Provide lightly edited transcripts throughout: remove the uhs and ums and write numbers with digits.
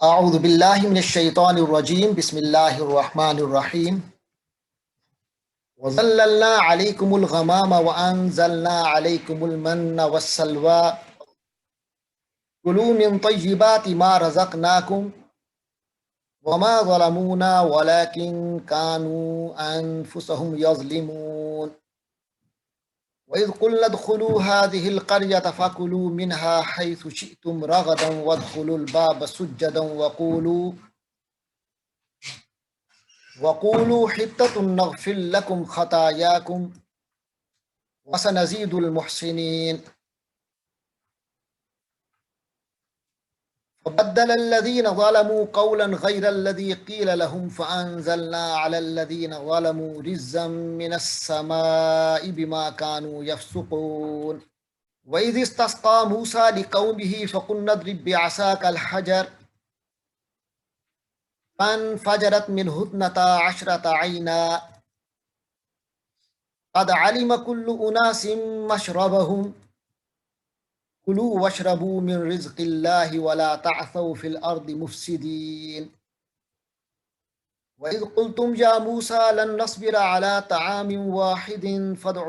اعوذ باللہ من الشیطان الرجیم بسم اللہ الرحمن الرحیم وظللنا علیکم الغمام وانزلنا علیکم المن والسلوى کلوا من طیبات ما رزقناکم وما ظلمونا ولكن كانوا انفسهم يظلمون وإذ قلنا ادخلوا هذه القرية فكلوا منها حيث شئتم رغدا وادخلوا الباب سجدا وقولوا حطة نغفر لكم خطاياكم وسنزيد المحسنين فبدل الذين ظلموا قولا غير الذي قيل لهم فأنزلنا على الذين ظلموا رجزا من السماء بما كانوا يفسقون وإذ استسقى موسى لقومه فقلنا اضرب بعصاك الحجر فانفجرت منه 12 عينا قد علم كل أناس مشربهم كلوا واشربوا من رزق الله ولا تعثوا في الأرض مفسدين وإذ قلتم يا موسى لن نصبر على طعام واحد فادع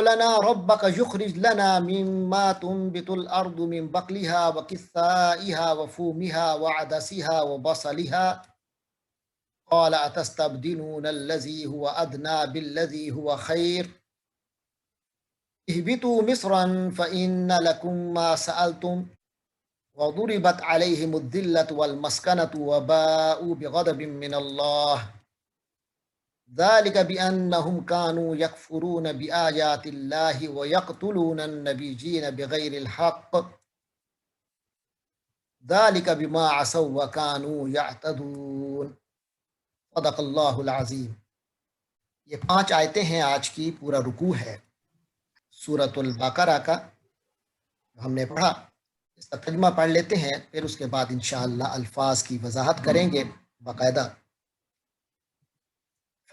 لنا ربك يخرج لنا مما تنبت الأرض من بقلها وكثائها وفومها وعدسها وبصلها قال أتستبدلون الذي هو أدنى بالذي هو خير اهبطوا مصرا فإن لكم ما سألتم وضربت عليهم الذلة والمسكنة وباءوا بغضب من الله ذلك بأنهم كانوا يكفرون بآيات الله ويقتلون النبيين بغير الحق ذلك بما عصوا وكانوا يعتدون صدق اللہ العظیم۔ یہ 5 آیتیں ہیں، آج کی پورا رکوع ہے سورۃ البقرہ کا ہم نے پڑھا۔ اس کا ترجمہ پڑھ لیتے ہیں، پھر اس کے بعد انشاءاللہ الفاظ کی وضاحت کریں گے باقاعدہ۔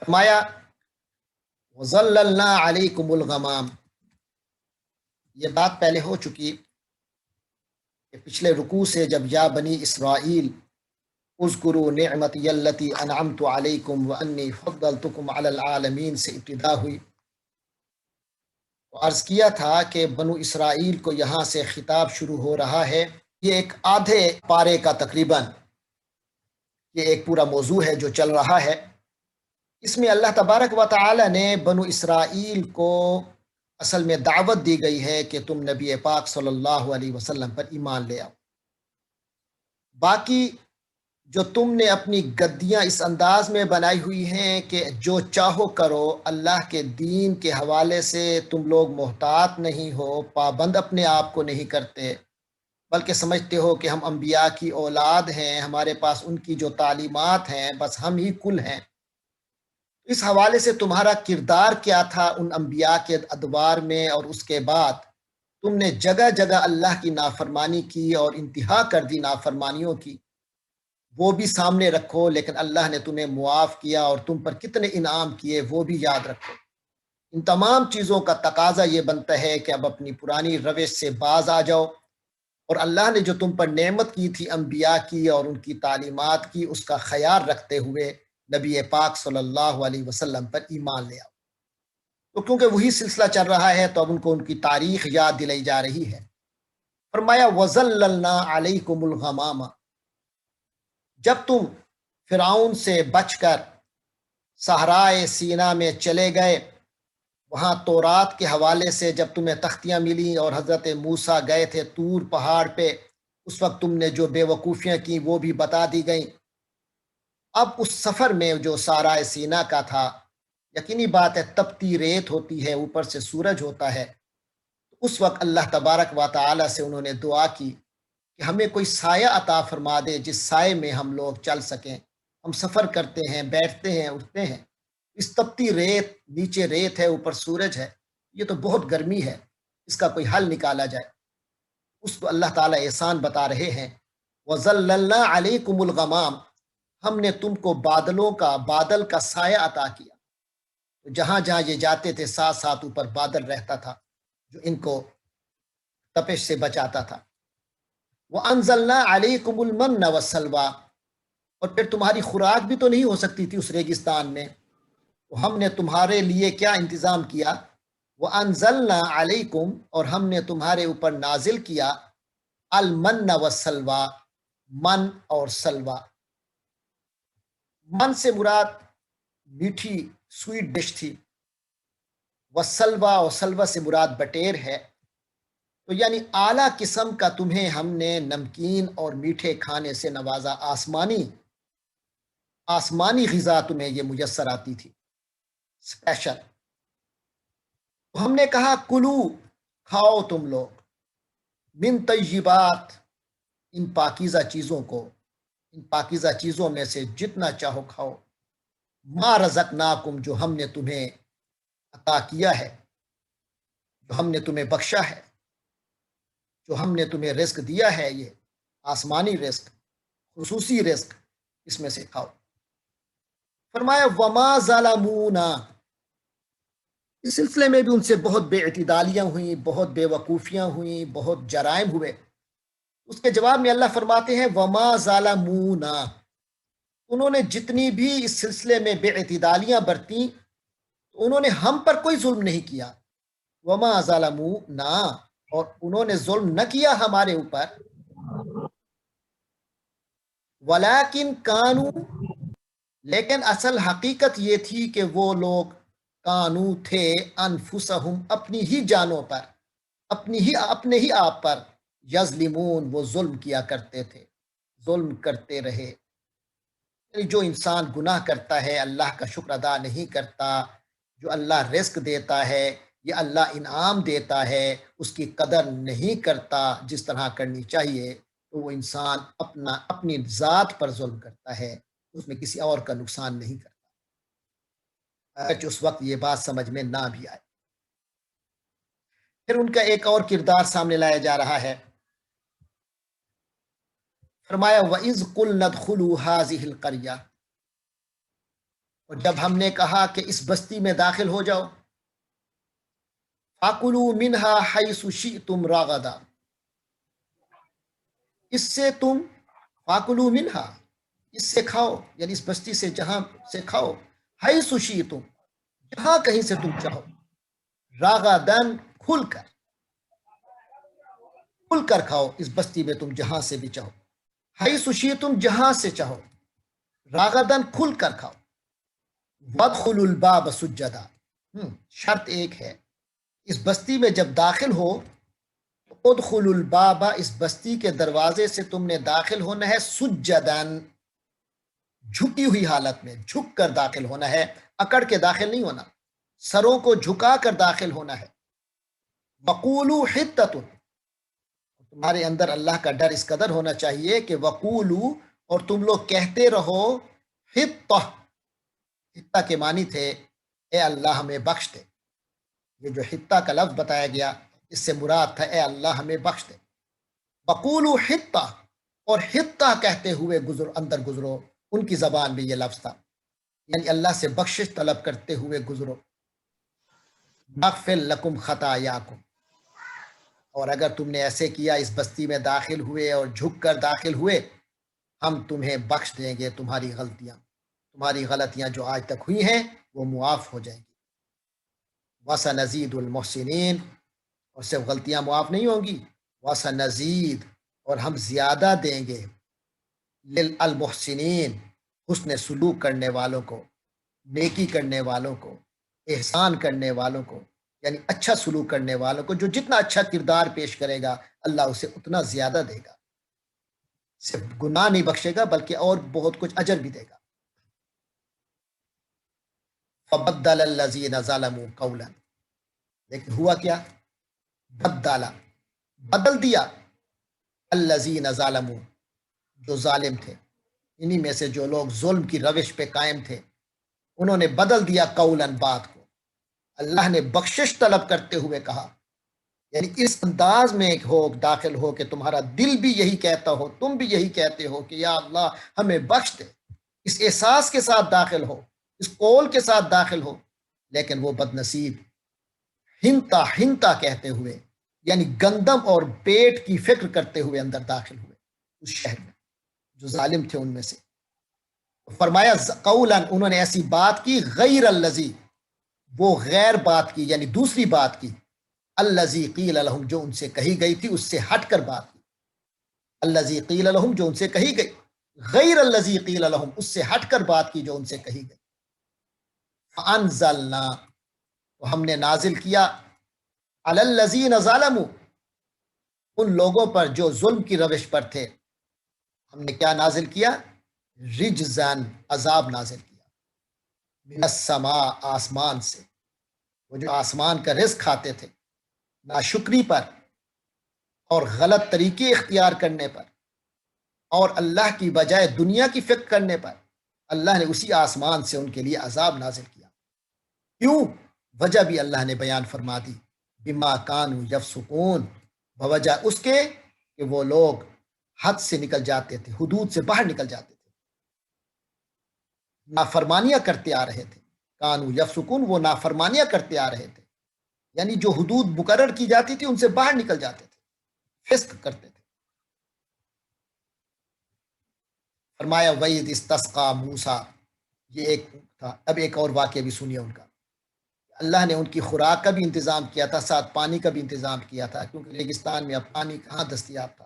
فرمایا وَظَلَّلْنَا عَلَيْكُمُ الْغَمَامَ، یہ بات پہلے ہو چکی کہ پچھلے رکوع سے جب یا بنی اسرائیل اذکروا نعمتی التی انعمت علیکم وانی فضلتکم علی العالمین سے ابتدا ہوئی، تو عرض کیا تھا کہ بنو اسرائیل کو یہاں سے خطاب شروع ہو رہا ہے۔ یہ ایک آدھے پارے کا تقریباً یہ ایک پورا موضوع ہے جو چل رہا ہے۔ اس میں اللہ تبارک و تعالی نے بنو اسرائیل کو اصل میں دعوت دی گئی ہے کہ تم نبی پاک صلی اللہ علیہ وسلم پر ایمان لے آؤ۔ باقی جو تم نے اپنی گدیاں اس انداز میں بنائی ہوئی ہیں کہ جو چاہو کرو، اللہ کے دین کے حوالے سے تم لوگ محتاط نہیں ہو، پابند اپنے آپ کو نہیں کرتے، بلکہ سمجھتے ہو کہ ہم انبیاء کی اولاد ہیں، ہمارے پاس ان کی جو تعلیمات ہیں بس ہم ہی کل ہیں۔ اس حوالے سے تمہارا کردار کیا تھا ان انبیاء کے ادوار میں، اور اس کے بعد تم نے جگہ جگہ اللہ کی نافرمانی کی اور انتہا کر دی نافرمانیوں کی، وہ بھی سامنے رکھو۔ لیکن اللہ نے تمہیں معاف کیا اور تم پر کتنے انعام کیے وہ بھی یاد رکھو۔ ان تمام چیزوں کا تقاضا یہ بنتا ہے کہ اب اپنی پرانی روش سے باز آ جاؤ، اور اللہ نے جو تم پر نعمت کی تھی انبیاء کی اور ان کی تعلیمات کی، اس کا خیال رکھتے ہوئے نبی پاک صلی اللہ علیہ وسلم پر ایمان لے آؤ۔ تو کیونکہ وہی سلسلہ چل رہا ہے تو اب ان کو ان کی تاریخ یاد دلائی جا رہی ہے۔ فرمایا وَظَلَّلْنَا عَلَيْكُمُ الْغَمَامَ، جب تم فرعون سے بچ کر صحرائے سینا میں چلے گئے، وہاں تورات کے حوالے سے جب تمہیں تختیاں ملی اور حضرت موسیٰ گئے تھے طور پہاڑ پہ، اس وقت تم نے جو بے وقوفیاں کی وہ بھی بتا دی گئیں۔ اب اس سفر میں جو صحرائے سینا کا تھا، یقینی بات ہے تپتی ریت ہوتی ہے، اوپر سے سورج ہوتا ہے، اس وقت اللہ تبارک و تعالی سے انہوں نے دعا کی کہ ہمیں کوئی سایہ عطا فرما دے جس سائے میں ہم لوگ چل سکیں۔ ہم سفر کرتے ہیں، بیٹھتے ہیں، اٹھتے ہیں، اس تپتی ریت، نیچے ریت ہے اوپر سورج ہے، یہ تو بہت گرمی ہے، اس کا کوئی حل نکالا جائے۔ اس کو اللہ تعالیٰ احسان بتا رہے ہیں وَظَلَّلْنَا عَلَيْكُمُ الْغَمَامَ، ہم نے تم کو بادل کا سایہ عطا کیا۔ تو جہاں جہاں یہ جاتے تھے ساتھ ساتھ اوپر بادل رہتا تھا جو ان کو تپش سے بچاتا تھا۔ وَأَنزَلْنَا عَلَيْكُمُ الْمَنَّ وَالسَّلْوَىٰ، اور پھر تمہاری خوراک بھی تو نہیں ہو سکتی تھی اس ریگستان میں، تو ہم نے تمہارے لیے کیا انتظام کیا؟ وَأَنزَلْنَا عَلَيْكُمْ، اور ہم نے تمہارے اوپر نازل کیا المن والسلویٰ، من اور سلوہ۔ من سے مراد میٹھی سویٹ ڈش تھی، والسلوہ، اور سلوہ سے مراد بٹیر ہے۔ تو یعنی اعلیٰ قسم کا تمہیں ہم نے نمکین اور میٹھے کھانے سے نوازا، آسمانی غذا تمہیں یہ میسر آتی تھی اسپیشل۔ تو ہم نے کہا کلو، کھاؤ تم لوگ، من طیبات، ان پاکیزہ چیزوں کو، ان پاکیزہ چیزوں میں سے جتنا چاہو کھاؤ، ما رزقناکم، جو ہم نے تمہیں عطا کیا ہے، جو ہم نے تمہیں بخشا ہے، جو ہم نے تمہیں رزق دیا ہے، یہ آسمانی رزق، خصوصی رزق، اس میں سے کھاؤ۔ فرمایا وما ظلمونا، اس سلسلے میں بھی ان سے بہت بے اعتدالیاں ہوئیں، بہت بے وقوفیاں ہوئیں، بہت جرائم ہوئے۔ اس کے جواب میں اللہ فرماتے ہیں وما ظلمونا، انہوں نے جتنی بھی اس سلسلے میں بے اعتدالیاں برتیں، انہوں نے ہم پر کوئی ظلم نہیں کیا۔ وما ظلمونا، اور انہوں نے ظلم نہ کیا ہمارے اوپر، ولیکن کانو، لیکن اصل حقیقت یہ تھی کہ وہ لوگ کانو تھے، انفسہم، اپنی ہی جانوں پر، اپنے ہی آپ پر، یظلمون، وہ ظلم کیا کرتے تھے، ظلم کرتے رہے۔ یعنی جو انسان گناہ کرتا ہے، اللہ کا شکر ادا نہیں کرتا، جو اللہ رزق دیتا ہے یا اللہ انعام دیتا ہے، اس کی قدر نہیں کرتا جس طرح کرنی چاہیے، تو وہ انسان اپنی ذات پر ظلم کرتا ہے، اس میں کسی اور کا نقصان نہیں کرتا، اگرچہ اس وقت یہ بات سمجھ میں نہ بھی آئے۔ پھر ان کا ایک اور کردار سامنے لایا جا رہا ہے۔ فرمایا وَإِذْ قُلْنَا ادْخُلُوا هَٰذِهِ الْقَرْيَةَ، اور جب ہم نے کہا کہ اس بستی میں داخل ہو جاؤ، فَكُلُوا مِنْهَا حَيْثُ شِئْتُمْ رَغَدًا، اس سے تم، فَكُلُوا مِنْهَا، اس سے کھاؤ، یعنی اس بستی سے، جہاں سے کھاؤ، حَيْثُ شِئْتُمْ، جہاں کہیں سے تم چاہو، راغدن، کھل کر کھاؤ، اس بستی میں تم جہاں سے بھی چاہو، حیث شئتم، جہاں سے چاہو، راغدن، کھل کر کھاؤ، وادخلوا الباب سجدا، شرط ایک ہے، اس بستی میں جب داخل ہو تو ادخلوا الباب، اس بستی کے دروازے سے تم نے داخل ہونا ہے، سجدن، جھکی ہوئی حالت میں، جھک کر داخل ہونا ہے، اکڑ کے داخل نہیں ہونا، سروں کو جھکا کر داخل ہونا ہے۔ وقولوا حطۃ، تمہارے اندر اللہ کا ڈر اس قدر ہونا چاہیے کہ وقولو، اور تم لوگ کہتے رہو، حطہ، حطہ کے معنی تھے اے اللہ ہمیں بخش دے، یہ جو حطہ کا لفظ بتایا گیا اس سے مراد تھا اے اللہ ہمیں بخش دے۔ وقولو حطہ، اور حطہ کہتے ہوئے اندر گزرو، ان کی زبان میں یہ لفظ تھا، یعنی اللہ سے بخشش طلب کرتے ہوئے گزرو۔ نغفر لکم خطایاکم، اور اگر تم نے ایسے کیا، اس بستی میں داخل ہوئے اور جھک کر داخل ہوئے، ہم تمہیں بخش دیں گے تمہاری غلطیاں جو آج تک ہوئی ہیں وہ معاف ہو جائیں گی۔ وَسَنَزِيدُ الْمُحْسِنِينَ، اور صرف غلطیاں معاف نہیں ہوں گی، وَسَنَزِيدُ، اور ہم زیادہ دیں گے، لِلْمُحْسِنِينَ، حسن سلوک کرنے والوں کو، نیکی کرنے والوں کو، احسان کرنے والوں کو، یعنی اچھا سلوک کرنے والوں کو، جو جتنا اچھا کردار پیش کرے گا اللہ اسے اتنا زیادہ دے گا، صرف گناہ نہیں بخشے گا بلکہ اور بہت کچھ اجر بھی دے گا۔ فَبَدَّلَ الَّذِينَ ظَلَمُوا قَوْلًا، لیکن ہوا کیا؟ بدل دیا، الَّذِينَ ظَلَمُوا، جو ظالم تھے، انہی میں سے جو لوگ ظلم کی روش پہ قائم تھے، انہوں نے بدل دیا قولاً، بات کو، اللہ نے بخشش طلب کرتے ہوئے کہا، یعنی اس انداز میں داخل ہو کہ تمہارا دل بھی یہی کہتا ہو، تم بھی یہی کہتے ہو کہ یا اللہ ہمیں بخش دے، اس احساس کے ساتھ داخل ہو، اس قول کے ساتھ داخل ہو، لیکن وہ بد نصیب ہنتا کہتے ہوئے، یعنی گندم اور پیٹ کی فکر کرتے ہوئے اندر داخل ہوئے اس شہر میں جو ظالم تھے ان میں سے. فرمایا قولا، انہوں نے ایسی بات کی غیر الذی، وہ غیر بات کی یعنی دوسری بات کی، الذی قیل لہم، جو ان سے کہی گئی تھی اس سے ہٹ کر بات کی. الذی قیل لہم، جو ان سے کہی گئی، غیر الذی قیل لہم، اس سے ہٹ کر بات کی جو ان سے کہی گئی. فانزلنا، تو ہم نے نازل کیا، علی الذین ظلموا، ان لوگوں پر جو ظلم کی روش پر تھے، ہم نے کیا نازل کیا؟ رجزن، عذاب نازل کیا، من السماء، آسمان سے. وہ جو آسمان کا رزق کھاتے تھے ناشکری پر اور غلط طریقے اختیار کرنے پر اور اللہ کی بجائے دنیا کی فکر کرنے پر، اللہ نے اسی آسمان سے ان کے لیے عذاب نازل کیا. کیوں؟ وجہ بھی اللہ نے بیان فرما دی، بما کانوا یفسقون، بوجہ اس کے کہ وہ لوگ حد سے نکل جاتے تھے، حدود سے باہر نکل جاتے تھے، نافرمانیاں کرتے آ رہے تھے. کانوا یفسقون، وہ نافرمانیاں کرتے آ رہے تھے، یعنی جو حدود مقرر کی جاتی تھی ان سے باہر نکل جاتے تھے، فسق کرتے تھے. فرمایا وَإِذِ اسْتَسْقَىٰ موسیٰ، یہ ایک تھا. اب ایک اور واقعہ بھی سنیے ان کا. اللہ نے ان کی خوراک کا بھی انتظام کیا تھا، ساتھ پانی کا بھی انتظام کیا تھا، کیونکہ ریگستان میں اب پانی کہاں دستیاب تھا.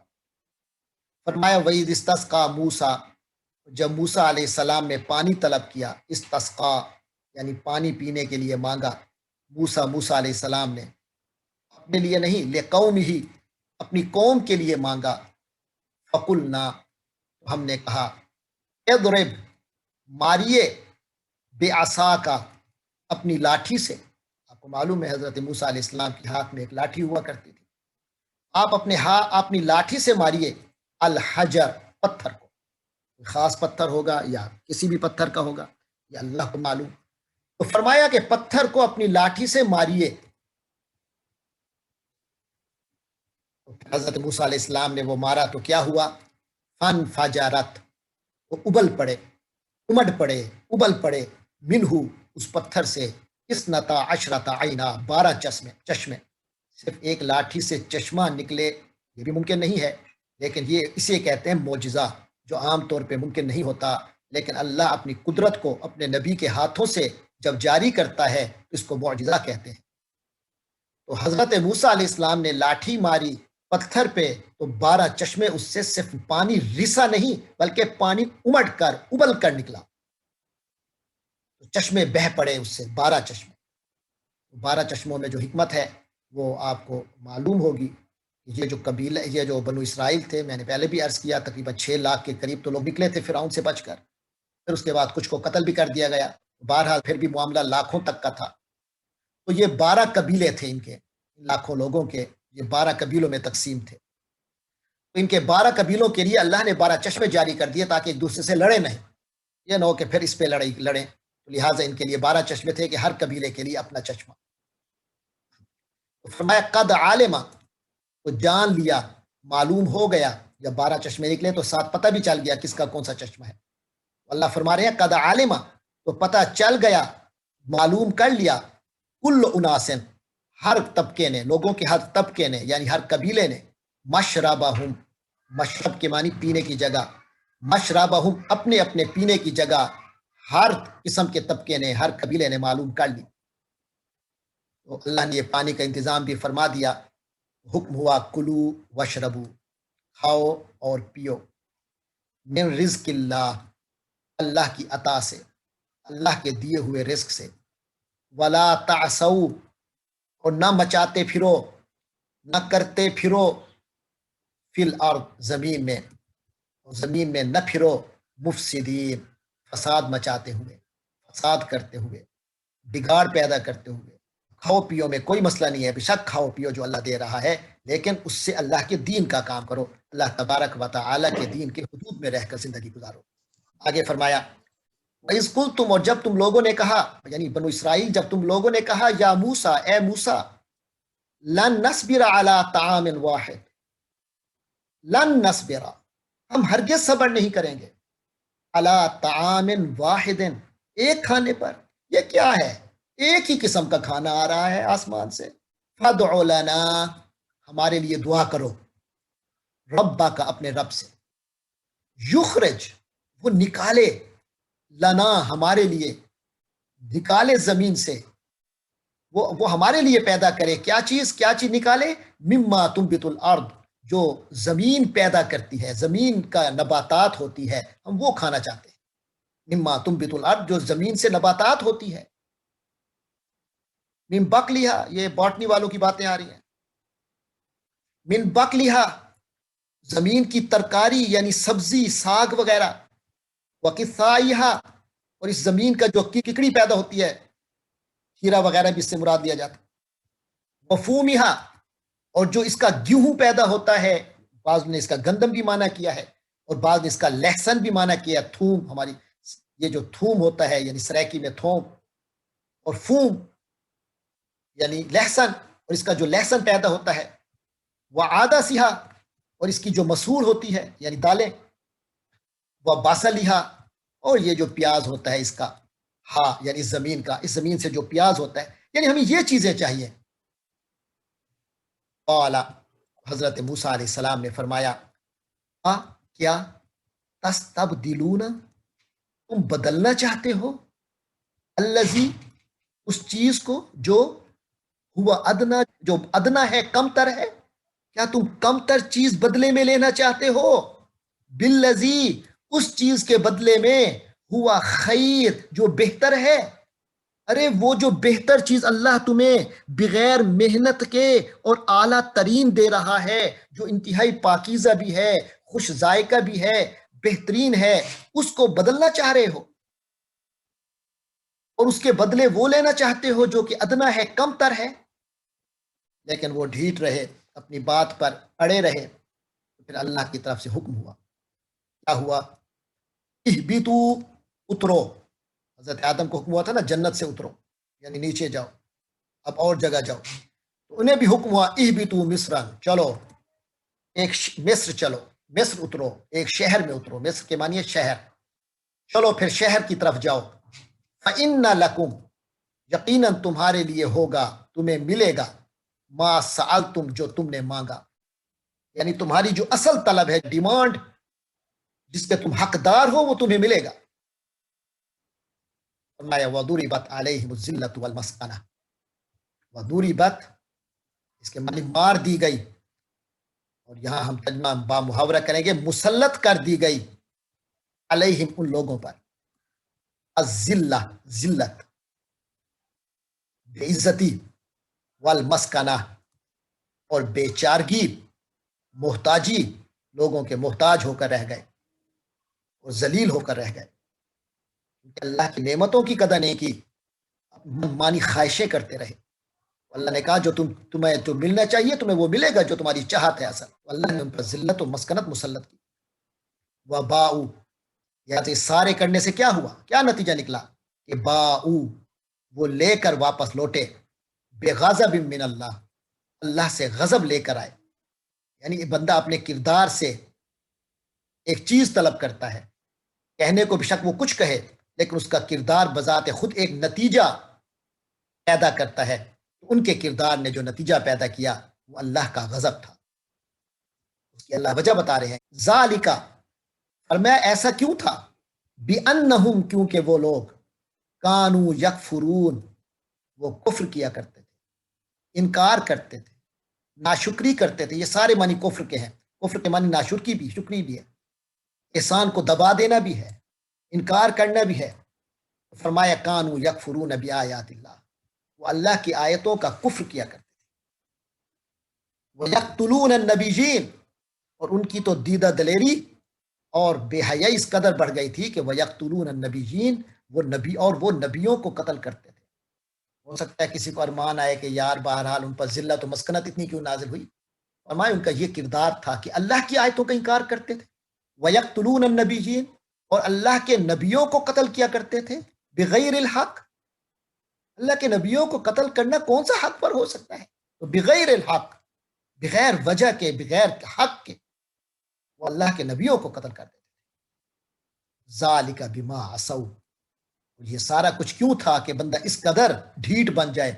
فرمایا وَإِذِ اسْتَسْقَىٰ موسیٰ، جب موسیٰ علیہ السلام نے پانی طلب کیا، استسقا یعنی پانی پینے کے لیے مانگا، موسیٰ علیہ السلام نے اپنے لیے نہیں، لقومہ، اپنی قوم کے لیے مانگا. فقلنا، ہم نے کہا، اضرب، ماریے، بعصاک، اپنی لاٹھی سے. آپ کو معلوم ہے حضرت موسیٰ علیہ السلام کے ہاتھ میں ایک لاٹھی ہوا کرتی تھی. آپ اپنی لاٹھی سے ماریے الحجر، پتھر کو. خاص پتھر ہوگا یا کسی بھی پتھر کا ہوگا، یہ اللہ کو معلوم. تو فرمایا کہ پتھر کو اپنی لاٹھی سے ماریے. حضرت موسیٰ علیہ السلام نے وہ مارا تو کیا ہوا؟ فانفجرت، وہ ابل پڑے، امڈ پڑے، ابل پڑے، منہ، اس پتھر سے، اثنتا عشرۃ عینا، 12 چشمے. صرف ایک لاٹھی سے چشمہ نکلے یہ بھی ممکن نہیں ہے، لیکن یہ اسے کہتے ہیں معجزہ، جو عام طور پہ ممکن نہیں ہوتا. لیکن اللہ اپنی قدرت کو اپنے نبی کے ہاتھوں سے جب جاری کرتا ہے اس کو معجزہ کہتے ہیں. تو حضرت موسیٰ علیہ السلام نے لاٹھی ماری پتھر پہ تو 12 چشمے، اس سے صرف پانی رسا نہیں بلکہ پانی امڑ کر ابل کر نکلا. تو چشمے بہ پڑے اس سے، 12 چشمے. 12 چشموں میں جو حکمت ہے وہ آپ کو معلوم ہوگی. یہ جو قبیلہ، یہ جو بنو اسرائیل تھے، میں نے پہلے بھی عرض کیا، تقریباً 6 لاکھ کے قریب تو لوگ نکلے تھے فرعون سے بچ کر. پھر اس کے بعد کچھ کو قتل بھی کر دیا گیا. بہرحال پھر بھی معاملہ لاکھوں تک کا تھا. تو یہ 12 قبیلے تھے، ان کے لاکھوں لوگوں کے یہ 12 قبیلوں میں تقسیم تھے. تو ان کے 12 قبیلوں کے لیے اللہ نے 12 چشمے جاری کر دیے تاکہ ایک دوسرے سے لڑے نہیں. یہ نہ ہو کہ پھر اس پہ لڑیں. تو لہٰذا ان کے لیے 12 چشمے تھے کہ ہر قبیلے کے لیے اپنا چشمہ. تو فرمایا قد عالمہ، تو جان لیا، معلوم ہو گیا. جب 12 چشمے نکلے تو ساتھ پتہ بھی چل گیا کس کا کون سا چشمہ ہے. اللہ فرما رہے ہیں قد عالمہ، تو پتہ چل گیا، معلوم کر لیا، کل اناسن، ہر طبقے نے، لوگوں کے ہر طبقے نے یعنی ہر قبیلے نے، مشربہم، مشرب کے معنی پینے کی جگہ، مشربہم، اپنے اپنے پینے کی جگہ ہر قسم کے طبقے نے، ہر قبیلے نے معلوم کر لی. تو اللہ نے یہ پانی کا انتظام بھی فرما دیا. حکم ہوا کلو وشربو، کھاؤ اور پیو، من رزق اللہ، اللہ کی عطا سے، اللہ کے دیے ہوئے رزق سے. ولا تعثوا، اور نہ مچاتے پھرو، نہ کرتے پھرو، فی الارض، زمین میں، زمین میں نہ پھرو، مفسدین، فساد مچاتے ہوئے، فساد کرتے ہوئے، بگاڑ پیدا کرتے ہوئے. کھاؤ پیو میں کوئی مسئلہ نہیں ہے، بے شک کھاؤ پیو جو اللہ دے رہا ہے، لیکن اس سے اللہ کے دین کا کام کرو، اللہ تبارک و تعالیٰ کے دین کے حدود میں رہ کر زندگی گزارو. آگے فرمایا وَإِذْ قُلْتُمْ، اور جب تم لوگوں نے کہا، یعنی بنو اسرائیل، جب تم لوگوں نے کہا، یا موسیٰ، اے موسیٰ، لن نصبر علی طعام واحد، لن نصبر، ہم ہرگز صبر نہیں کریں گے، علی طعام واحد، ایک کھانے پر. یہ کیا ہے؟ ایک ہی قسم کا کھانا آ رہا ہے آسمان سے. فادع لنا، ہمارے لیے دعا کرو، ربا کا اپنے رب سے، یخرج وہ نکالے، لنا ہمارے لیے، نکالے زمین سے، وہ ہمارے لیے پیدا کرے کیا چیز نکالے، مما تنبت الارض جو زمین پیدا کرتی ہے، زمین کا نباتات ہوتی ہے، ہم وہ کھانا چاہتے ہیں، مما تنبت الارض جو زمین سے نباتات ہوتی ہے، من بقلیہا یہ باٹنی والوں کی باتیں آ رہی ہیں، من بقلیہا زمین کی ترکاری یعنی سبزی ساگ وغیرہ، وقثائیہا اور اس زمین کا جو ککڑی پیدا ہوتی ہے، کھیرا وغیرہ بھی اس سے مراد لیا جاتا ہے، وفومہا اور جو اس کا گیہوں پیدا ہوتا ہے، بعض نے اس کا گندم بھی معنی کیا ہے اور بعض نے اس کا لہسن بھی معنی کیا ہے، تھوم، ہماری یہ جو تھوم ہوتا ہے یعنی سریکی میں تھوم، اور فوم یعنی لہسن اور اس کا جو لہسن پیدا ہوتا ہے، وعادسہا اور اس کی جو مسور ہوتی ہے یعنی دالیں، وبصلیہا اور یہ جو پیاز ہوتا ہے اس کا، ہاں یعنی زمین کا، اس زمین سے جو پیاز ہوتا ہے، یعنی ہمیں یہ چیزیں چاہیے۔ قال حضرت موسیٰ علیہ السلام نے فرمایا، کیا تستبدلون تم بدلنا چاہتے ہو، الذی اس چیز کو جو ہوا ادنا جو ادنا ہے، کم تر ہے، کیا تم کم تر چیز بدلے میں لینا چاہتے ہو، بالذی اس چیز کے بدلے میں، ہوا خیر جو بہتر ہے، ارے وہ جو بہتر چیز اللہ تمہیں بغیر محنت کے اور اعلیٰ ترین دے رہا ہے، جو انتہائی پاکیزہ بھی ہے، خوش ذائقہ بھی ہے، بہترین ہے، اس کو بدلنا چاہ رہے ہو اور اس کے بدلے وہ لینا چاہتے ہو جو کہ ادنا ہے، کم تر ہے۔ لیکن وہ ڈھیٹ رہے، اپنی بات پر اڑے رہے، پھر اللہ کی طرف سے حکم ہوا، کیا ہوا، اہبتو اترو، حضرت آدم کو حکم ہوا تھا نا جنت سے اترو یعنی نیچے جاؤ، اب اور جگہ جاؤ، تو انہیں بھی حکم ہوا اہبتو مصرا، چلو ایک مصر، چلو مصر اترو، ایک شہر میں اترو، مصر کے معنی ہے شہر، چلو پھر شہر کی طرف جاؤ، فَإِنَّ لَكُمْ یقیناً تمہارے لیے ہوگا، تمہیں ملے گا، ما سألتم جو تم نے مانگا، یعنی تمہاری جو اصل طلب ہے، ڈیمانڈ جس کے تم حقدار ہو، وہ تمہیں ملے گا۔ فرمایا وَضُرِبَتْ عَلَيْهِمُ الذِّلَّةُ وَالْمَسْكَنَةُ، وَضُرِبَتْ اس کے معنی مار دی گئی، اور یہاں ہم ترجمہ با محاورہ کریں گے مسلط کر دی گئی، علیہم ان لوگوں پر، الذلہ ذلت، بے عزتی، والمسکنہ اور بے چارگی، محتاجی، لوگوں کے محتاج ہو کر رہ گئے اور ذلیل ہو کر رہ گئے، کیونکہ اللہ کی نعمتوں کی قدر نہیں کی، مانی خواہشیں کرتے رہے۔ اللہ نے کہا جو تمہیں جو ملنا چاہیے تمہیں وہ ملے گا جو تمہاری چاہت ہے اصل، اللہ نے ان پر ذلت و مسکنت مسلط کی۔ وباؤ یعنی سارے کرنے سے کیا ہوا، کیا نتیجہ نکلا، کہ باؤ وہ لے کر واپس لوٹے، بغضب من اللہ، اللہ سے غضب لے کر آئے، یعنی بندہ اپنے کردار سے ایک چیز طلب کرتا ہے، کہنے کو بے شک وہ کچھ کہے لیکن اس کا کردار بذات خود ایک نتیجہ پیدا کرتا ہے، ان کے کردار نے جو نتیجہ پیدا کیا وہ اللہ کا غضب تھا، اس کی اللہ وجہ بتا رہے ہیں، ذالکا فرمایا ایسا کیوں تھا، بِأَنَّهُمْ کیونکہ وہ لوگ، کانوا یکفرون وہ کفر کیا کرتے تھے، انکار کرتے تھے، ناشکری کرتے تھے، یہ سارے معنی کفر کے ہیں، کفر کے معنی ناشکری بھی، شکری بھی ہے، احسان کو دبا دینا بھی ہے، انکار کرنا بھی ہے۔ فرمایا کانوا یکفرون بآیات اللہ، وہ اللہ کی آیتوں کا کفر کیا کرتے تھے، وَيَقْتُلُونَ النَّبِيِّينَ اور ان کی تو دیدہ دلیری اور بے حیائی اس قدر بڑھ گئی تھی کہ وَيَقْتُلُونَ النَّبِيِّينَ وہ نبیوں کو قتل کرتے تھے۔ ہو سکتا ہے کسی کو ارمان آئے کہ یار بہرحال ان پر ذلت و مسکنت اتنی کیوں نازل ہوئی، فرمایا ان کا یہ کردار تھا کہ اللہ کی آیتوں کا انکار کرتے تھے، وَيَقْتُلُونَ النَّبِيِّينَ اور اللہ کے نبیوں کو قتل کیا کرتے تھے، بغیر الحق، اللہ کے نبیوں کو قتل کرنا کون سا حق پر ہو سکتا ہے، تو بغیر الحق، بغیر وجہ کے، بغیر حق کے وہ اللہ کے نبیوں کو قتل کرتے تھے۔ ذالک بما عصوا، یہ سارا کچھ کیوں تھا کہ بندہ اس قدر ڈھیٹ بن جائے،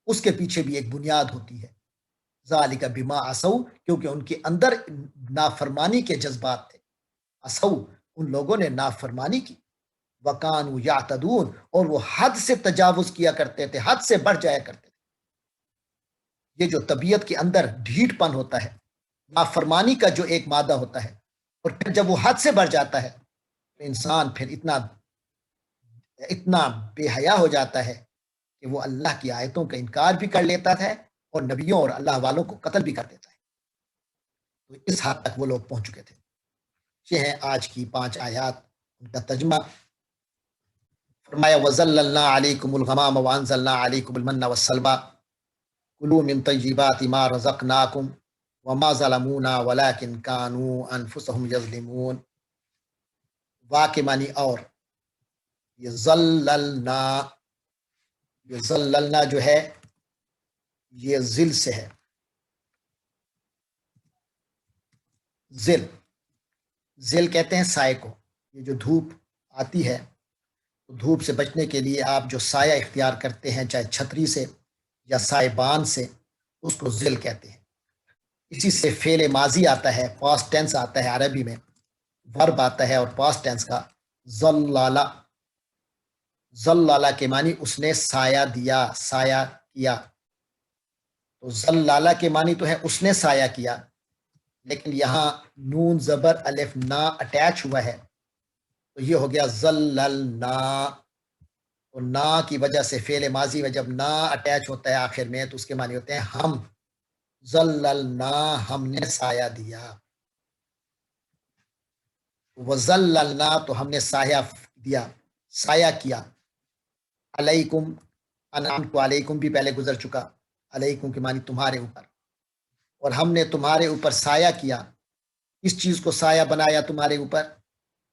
اس کے پیچھے بھی ایک بنیاد ہوتی ہے، ذالک بما عصوا، کیونکہ ان کے اندر نافرمانی کے جذبات تھے. عصوا، ان لوگوں نے نافرمانی کی. وکانوا یعتدون، اور وہ حد سے تجاوز کیا کرتے تھے، حد سے بڑھ جایا کرتے تھے. یہ جو طبیعت کے اندر ڈھیٹ پن ہوتا ہے، نافرمانی کا جو ایک مادہ ہوتا ہے، اور پھر جب وہ حد سے بڑھ جاتا ہے تو انسان پھر اتنا بے حیا ہو جاتا ہے کہ وہ اللہ کی آیتوں کا انکار بھی کر لیتا ہے اور نبیوں اور اللہ والوں کو قتل بھی کر دیتا ہے. تو اس حد تک وہ لوگ پہنچ چکے تھے. یہ ہیں آج کی 5 آیات، ان کا ترجمہ. فرمایا وَظَلَّلْنَا عَلَيْكُمُ الْغَمَامَ وَأَنزَلْنَا عَلَيْكُمُ الْمَنَّ وَالسَّلْوَىٰ كُلُوا مِن طَيِّبَاتِ مَا رَزَقْنَاكُمْ وَمَا ظَلَمُونَا وَلَٰكِن كَانُوا أَنفُسَهُمْ يَظْلِمُونَ. وا کے معنی اور، یہ ظللنا جو ہے یہ ذل سے ہے. ذل کہتے ہیں سائے کو. یہ جو دھوپ آتی ہے تو دھوپ سے بچنے کے لیے آپ جو سایہ اختیار کرتے ہیں، چاہے چھتری سے یا سائے بان سے، اس کو ذل کہتے ہیں. اسی سے فعل ماضی آتا ہے، پاسٹ ٹینس آتا ہے عربی میں، ورب آتا ہے اور پاسٹ ٹینس کا ظلالہ. ظلالہ کے معنی اس نے سایہ دیا، سایہ کیا. تو ظلالہ کے معنی تو ہے اس نے سایہ کیا، لیکن یہاں نون زبر الف نا اٹیچ ہوا ہے تو یہ ہو گیا ظللنا. اور نا کی وجہ سے فعل ماضی میں جب نا اٹیچ ہوتا ہے آخر میں تو اس کے معنی ہوتے ہیں ہم. ظللنا، ہم نے سایہ دیا. وظللنا تو ہم نے سایہ دیا، سایہ کیا. علیکم، انعمت علیکم بھی پہلے گزر چکا. علیکم کے معنی تمہارے اوپر. اور ہم نے تمہارے اوپر سایہ کیا. اس چیز کو سایہ بنایا تمہارے اوپر؟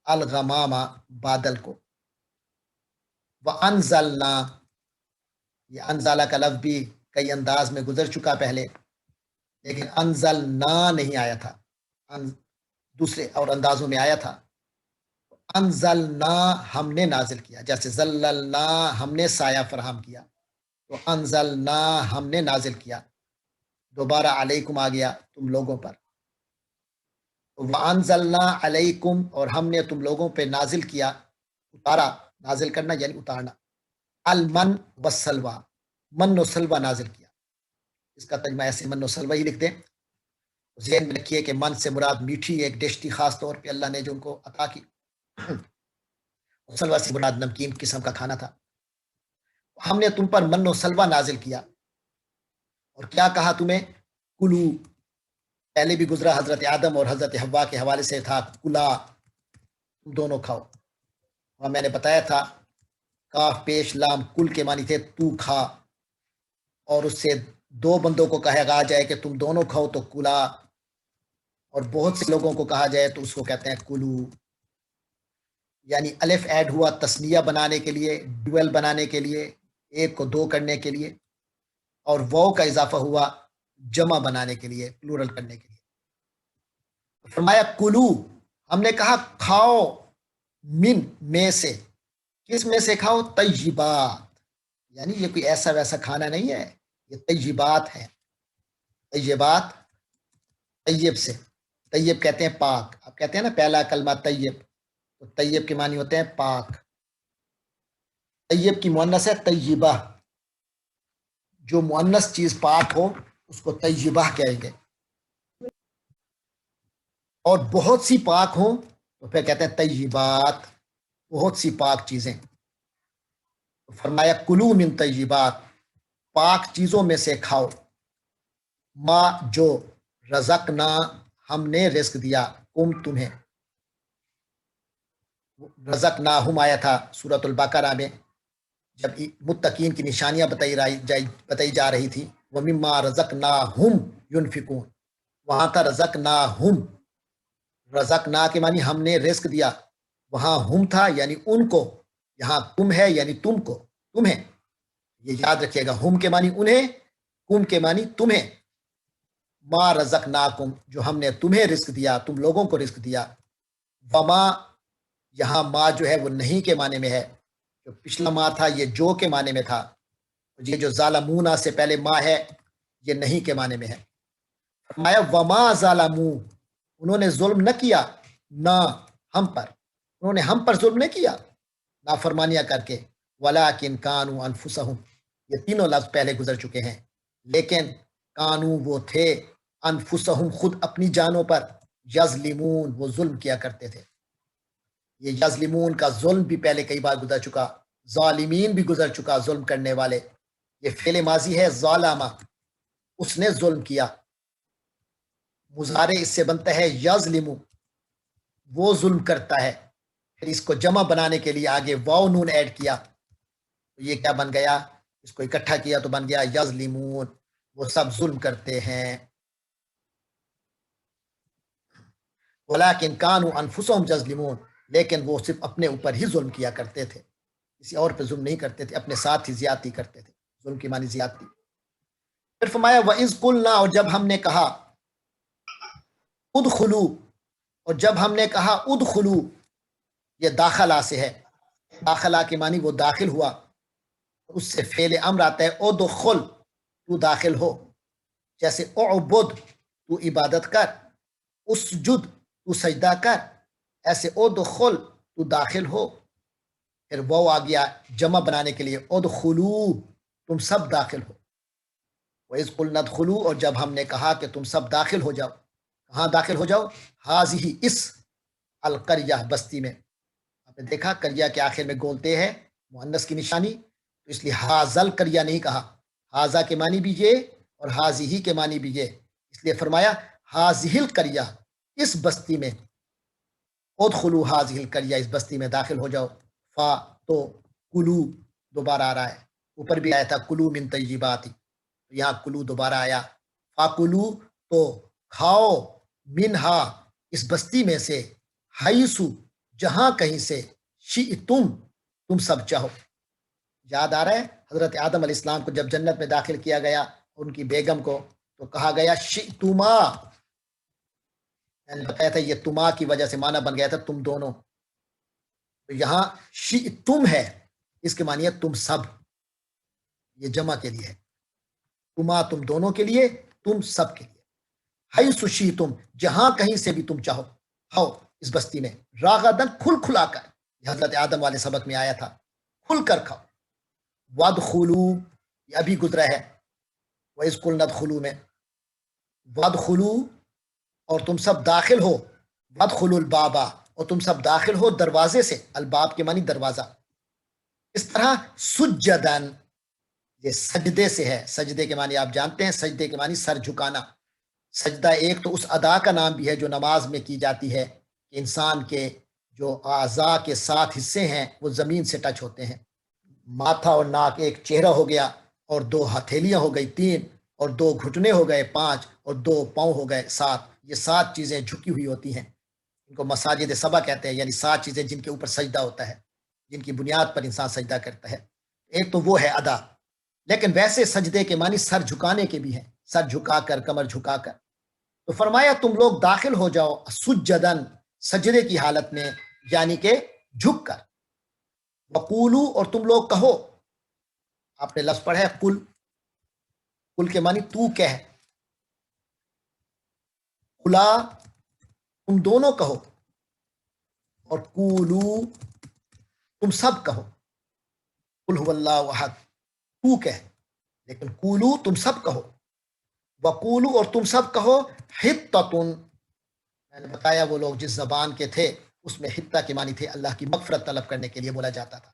الغمامہ، بادل کو. وَأَنزَلْنَا، یہ انزالہ کا لفظ بھی کئی انداز میں گزر چکا پہلے، لیکن انزلنا نہیں آیا تھا، دوسرے اور اندازوں میں آیا تھا. انزلنا، ہم نے نازل کیا. جیسے ظللنا، ہم نے سایہ فراہم کیا، تو انزلنا، ہم نے نازل کیا. دوبارہ علیکم آ گیا، تم لوگوں پر. وَأَنزَلْنَا عَلَيْكُمْ، اور ہم نے تم لوگوں پہ نازل کیا، اتارا. نازل کرنا یعنی اتارنا. المن والسلوى، من و سلوہ نازل کیا. اس کا ترجمہ ایسے من و سلوہ ہی لکھ دیں. ذہن میں رکھیے کہ من سے مراد میٹھی ایک ڈش تھی خاص طور پہ اللہ نے جو ان کو عطا کی. سلوہ سے مراد نمکین قسم کا کھانا تھا. ہم نے تم پر من و سلوہ نازل کیا. اور کیا کہا تمہیں؟ کلو. پہلے بھی گزرا، حضرت آدم اور حضرت حوا کے حوالے سے تھا کلا، تم دونوں کھاؤ. اور میں نے بتایا تھا کاف پیش لام کل کے معنی تھے تو کھا، اور اس سے 2 بندوں کو کہا جائے کہ تم دونوں کھاؤ تو کلا، اور بہت سے لوگوں کو کہا جائے تو اس کو کہتے ہیں کلو. یعنی الف ایڈ ہوا تسنیہ بنانے کے لیے، ڈویل بنانے کے لیے، 1 کو 2 کرنے کے لیے، اور واو کا اضافہ ہوا جمع بنانے کے لیے، پلورل کرنے کے لیے. فرمایا کلو، ہم نے کہا کھاؤ، من میں سے. کس میں سے کھاؤ؟ طیبات، یعنی یہ کوئی ایسا ویسا کھانا نہیں ہے، یہ طیبات ہے. طیبات، طیب سے، طیب کہتے ہیں پاک. آپ کہتے ہیں نا پہلا کلمہ طیب، تو طیب کے معنی ہوتے ہیں پاک. طیب کی مؤنث ہے طیبہ. جو مؤنث چیز پاک ہو اس کو طیبہ کہیں گے. اور بہت سی پاک ہوں تو پھر کہتے ہیں طیبات، بہت سی پاک چیزیں. فرمایا کلو من طیبات، پاک چیزوں میں سے کھاؤ. ما، جو، رزقنا، ہم نے رزق دیا، کم، تمہیں. رزقناہم آیا تھا سورۃ البقرہ میں جب متقین کی نشانیاں بتائی جا رہی تھی. وَمِمَّا رَزَقْنَاهُمْ يُنْفِقُونَ، وہاں تھا رزقناہم. رزقنا کے معنی ہم نے رزق دیا، وہاں ہم تھا یعنی ان کو، یہاں تم ہے یعنی تم کو، تمہیں. یہ یاد رکھیے گا، ہم کے معنی انہیں، کم کے معنی تمہیں. ما رزقناکم، جو ہم نے تمہیں رزق دیا، تم لوگوں کو رزق دیا. وما، یہاں ما جو ہے وہ نہیں کے معنی میں ہے، جو پچھلا ما تھا یہ جو کے معنی میں تھا. یہ جو ظالمونا سے پہلے ما ہے یہ نہیں کے معنی میں ہے. فرمایا وما ظالمو، انہوں نے ظلم نہ کیا نہ ہم پر، انہوں نے ہم پر ظلم نہیں کیا نافرمانیاں کر کے، ولیکن کانوا انفسہم، یہ تینوں لفظ پہلے گزر چکے ہیں، لیکن کانو وہ تھے، انفسہم خود اپنی جانوں پر، یظلمون وہ ظلم کیا کرتے تھے۔ یہ یظلمون کا ظلم بھی پہلے کئی بار گزر چکا، ظالمین بھی گزر چکا، ظلم کرنے والے۔ یہ فعل ماضی ہے ظالمہ، اس نے ظلم کیا۔ مضارع اس سے بنتا ہے یظلم، وہ ظلم کرتا ہے، پھر اس کو جمع بنانے کے لیے آگے واو نون ایڈ کیا، تو یہ کیا بن گیا، اس کو اکٹھا کیا تو بن گیا یظلمون، وہ سب ظلم کرتے ہیں۔ ولیکن کانوا انفسہم یظلمون، لیکن وہ صرف اپنے اوپر ہی ظلم کیا کرتے تھے، کسی اور پہ ظلم نہیں کرتے تھے، اپنے ساتھ ہی زیادتی کرتے تھے، ظلم کی معنی زیادتی۔ پھر فرمایا وَإِذْ قُلْنَا، اور جب ہم نے کہا، ادخلو، اور جب ہم نے کہا ادخلو، یہ داخلہ سے ہے، داخلہ کے معنی وہ داخل ہوا، اس سے فعل امر آتا ہے ادخل، تو داخل ہو، جیسے اعبد تو عبادت کر، اسجد تو سجدہ کر، ایسے ادخل تو داخل ہو۔ پھر وہ آ گیا جمع بنانے کے لیے ادخلو، تم سب داخل ہو۔ وَإِذْ قُلْنَا ادْخُلُوا، اور جب ہم نے کہا کہ تم سب داخل ہو جاؤ، کہاں داخل ہو جاؤ، حاضی اس القریہ بستی میں۔ آپ نے دیکھا قریہ کے آخر میں گولتے ہے مؤنث کی نشانی، تو اس لیے حاضل قریہ نہیں کہا، حاضہ کے معنی بھی یہ اور حاضی کے معنی بھی یہ، اس لیے فرمایا حاضی القریہ، اس بستی میں، ادخلوا حاضی القریہ، اس بستی میں داخل ہو جاؤ۔ فا تو کلو دوبارہ آ رہا ہے، اوپر بھی آیا تھا کلو من طیبات، یہاں کلو دوبارہ آیا، فاکلو تو کھاؤ، منہا اس بستی میں سے، حیثو جہاں کہیں سے، شئتم تم سب چاہو۔ یاد آ رہا ہے حضرت آدم علیہ السلام کو جب جنت میں داخل کیا گیا، ان کی بیگم کو، تو کہا گیا شئتما، میں نے بتایا تھا یہ تما کی وجہ سے معنی بن گیا تھا تم دونوں، تو یہاں شئتم ہے، اس کے معنی ہے تم سب، یہ جمع کے لیے ہے، تما تم دونوں کے لیے، تم سب کے لیے، حیث شئتم جہاں کہیں سے بھی تم چاہو، ہو اس بستی میں، راغدن کھل کھلا کر، یہ حضرت آدم والے سبق میں آیا تھا، کھل کر کھاؤ۔ وادخلوا یہ ابھی گزرا ہے وَإِذْ قُلْنَا ادْخُلُوا میں، وادخلوا اور تم سب داخل ہو، وادخلوا الباب اور تم سب داخل ہو دروازے سے، الباب کے معنی دروازہ۔ اس طرح سجدن یہ سجدے سے ہے، سجدے کے معنی آپ جانتے ہیں، سجدے کے معنی سر جھکانا۔ سجدہ ایک تو اس ادا کا نام بھی ہے جو نماز میں کی جاتی ہے، کہ انسان کے جو اعضاء کے 7 حصے ہیں وہ زمین سے ٹچ ہوتے ہیں، ماتھا اور ناک ایک چہرہ ہو گیا، اور 2 ہتھیلیاں ہو گئی 3، اور 2 گھٹنے ہو گئے 5، اور 2 پاؤں ہو گئے 7، یہ 7 چیزیں جھکی ہوئی ہوتی ہیں، ان کو مساجد سبع کہتے ہیں، یعنی 7 چیزیں جن کے اوپر سجدہ ہوتا ہے، جن کی بنیاد پر انسان سجدہ کرتا ہے۔ ایک تو وہ ہے ادا، لیکن ویسے سجدے کے معنی سر جھکانے کے بھی ہیں، سر جھکا کر، کمر جھکا کر۔ تو فرمایا تم لوگ داخل ہو جاؤ سجدن سجدے کی حالت میں، یعنی کہ جھک کر، وقولو اور تم لوگ کہو، آپ نے لفظ پڑھا ہے قل، قل کے معنی تو کہہ، قلا تم دونوں کہو، اور قولو تم سب کہو، قل هو اللہ احد تو کہہ، لیکن قولو تم سب کہو، وقولو اور تم سب کہو، حطۃ، میں نے بتایا وہ لوگ جس زبان کے تھے اس میں حطہ کے معنی تھے اللہ کی مغفرت طلب کرنے کے لیے بولا جاتا تھا،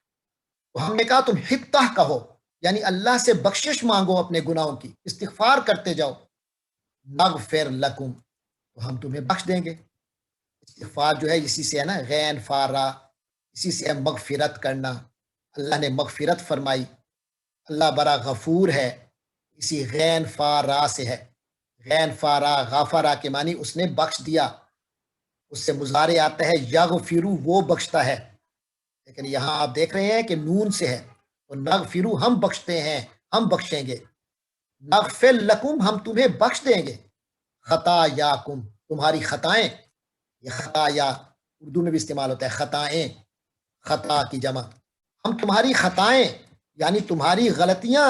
تو ہم نے کہا تم حطہ کہو، یعنی اللہ سے بخشش مانگو اپنے گناہوں کی، استغفار کرتے جاؤ، نغفر لکم تو ہم تمہیں بخش دیں گے۔ استغفار جو ہے اسی سے ہے نا، غین فارا، اسی سے ہے مغفرت کرنا، اللہ نے مغفرت فرمائی، اللہ بڑا غفور ہے، اسی غین فارا سے ہے، غین فارا غافرا کے معنی اس نے بخش دیا، اس سے مضارع آتا ہے یغفرو وہ بخشتا ہے، لیکن یہاں آپ دیکھ رہے ہیں کہ نون سے ہے، تو نغفرو ہم بخشتے ہیں، ہم بخشیں گے، نغفر لکم ہم تمہیں بخش دیں گے، خطایاکم تمہاری خطائیں، یہ خطایا اردو میں بھی استعمال ہوتا ہے، خطائیں، خطا کی جمع، ہم تمہاری خطائیں یعنی تمہاری غلطیاں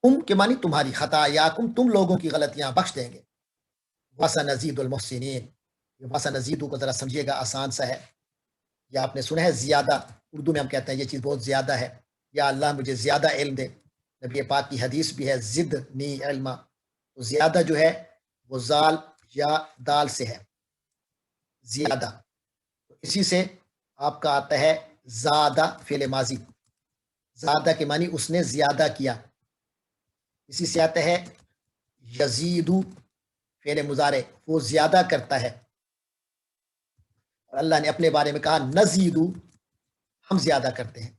تم کے معنی تمہاری خطایاکم، تم لوگوں کی غلطیاں بخش دیں گے. وَسَنَزِيدُ الْمُحْسِنِينَ. یہ وَسَنَزِيدُ کو ذرا سمجھیے گا، آسان سا ہے. یہ آپ نے سنا ہے زیادہ، اردو میں ہم کہتے ہیں یہ چیز بہت زیادہ ہے، یا اللہ مجھے زیادہ علم دے. نبی پاک کی حدیث بھی ہے زدنی علما. تو زیادہ جو ہے وہ زال یا دال سے ہے، زیادہ. تو اسی سے آپ کا آتا ہے زادہ فعل ماضی. زادہ کے معنی اس نے زیادہ کیا. اسی سے آتا ہے یزیدو فعل مضارع، وہ زیادہ کرتا ہے. اور اللہ نے اپنے بارے میں کہا نزیدو، ہم زیادہ کرتے ہیں.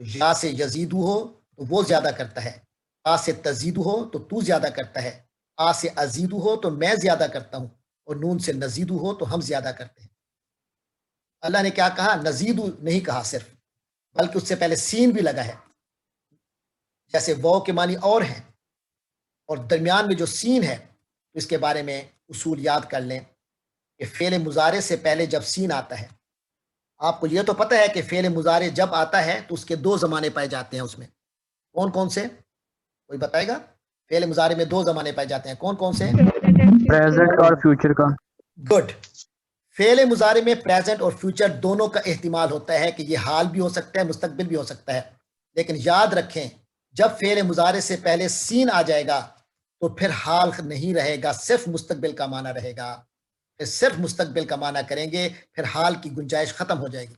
تو یا سے یزیدو ہو تو وہ زیادہ کرتا ہے، آ سے تزیدو ہو تو تو زیادہ کرتا ہے، آ سے ازیدو ہو تو میں زیادہ کرتا ہوں، اور نون سے نزیدو ہو تو ہم زیادہ کرتے ہیں. اللہ نے کیا کہا؟ نزیدو نہیں کہا صرف، بلکہ اس سے پہلے سین بھی لگا ہے. جیسے وہ کے معنی اور ہیں، اور درمیان میں جو سین ہے تو اس کے بارے میں اصول یاد کر لیں کہ فعل مضارع سے پہلے جب سین آتا ہے، آپ کو یہ تو پتہ ہے کہ فعل مضارع جب آتا ہے تو اس کے دو زمانے پائے جاتے ہیں. اس میں کون کون سے؟ کوئی بتائے گا؟ فعل مضارع میں دو زمانے پائے جاتے ہیں، کون کون سے؟ پریزنٹ کا اور فیوچر کا. گڈ. فعل مضارع میں پریزنٹ اور فیوچر دونوں کا احتمال ہوتا ہے کہ یہ حال بھی ہو سکتا ہے، مستقبل بھی ہو سکتا ہے. لیکن یاد رکھیں جب فعل مضارع سے پہلے سین آ جائے گا تو پھر حال نہیں رہے گا، صرف مستقبل کا معنی رہے گا. پھر صرف مستقبل کا معنی کریں گے، پھر حال کی گنجائش ختم ہو جائے گی.